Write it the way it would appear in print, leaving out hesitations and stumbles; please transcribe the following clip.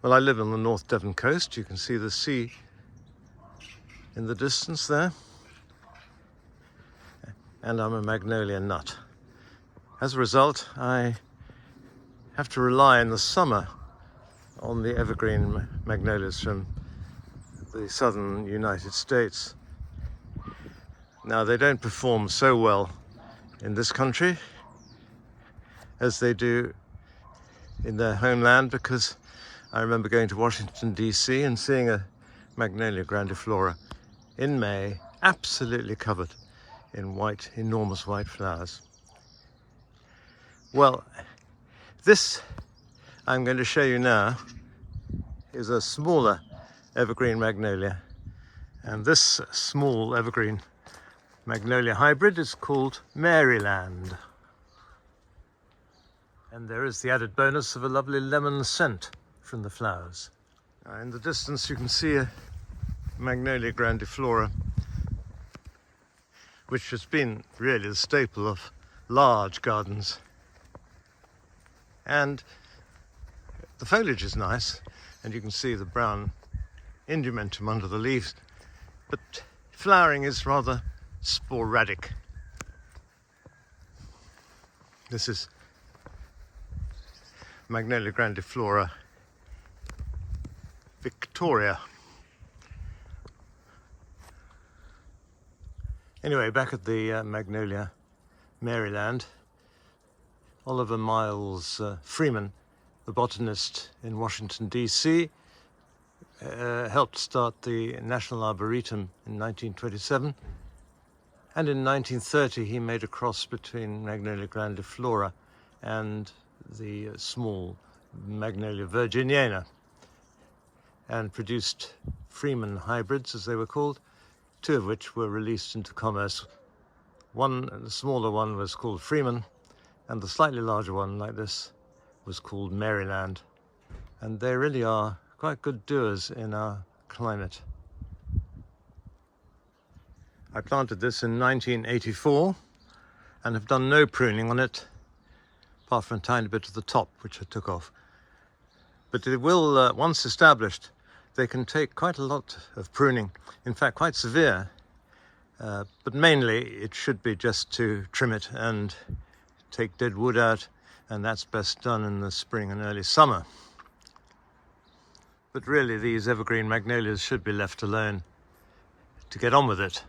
Well, I live on the North Devon coast. You can see the sea in the distance there. And I'm a magnolia nut. As a result, I have to rely in the summer on the evergreen magnolias from the southern United States. Now, they don't perform so well in this country as they do in their homeland, because I remember going to Washington, D.C. and seeing a Magnolia grandiflora in May, absolutely covered in white, enormous white flowers. Well, this I'm going to show you now is a smaller evergreen magnolia, and this small evergreen magnolia hybrid is called Maryland. And there is the added bonus of a lovely lemon scent from the flowers. In the distance you can see a Magnolia grandiflora, which has been really the staple of large gardens. And the foliage is nice, and you can see the brown indumentum under the leaves, but flowering is rather sporadic. This is Magnolia grandiflora Victoria. Anyway, back at the Magnolia Maryland, Oliver Miles Freeman, the botanist in Washington, D.C., helped start the National Arboretum in 1927. And in 1930, he made a cross between Magnolia grandiflora and the small Magnolia virginiana, and produced Freeman hybrids, as they were called, two of which were released into commerce. One, the smaller one, was called Freeman, and the slightly larger one, like this, was called Maryland. And they really are quite good doers in our climate. I planted this in 1984 and have done no pruning on it, apart from a tiny bit at the top, which I took off. But it will, once established, they can take quite a lot of pruning, in fact quite severe, but mainly it should be just to trim it and take dead wood out, and that's best done in the spring and early summer. But really these evergreen magnolias should be left alone to get on with it.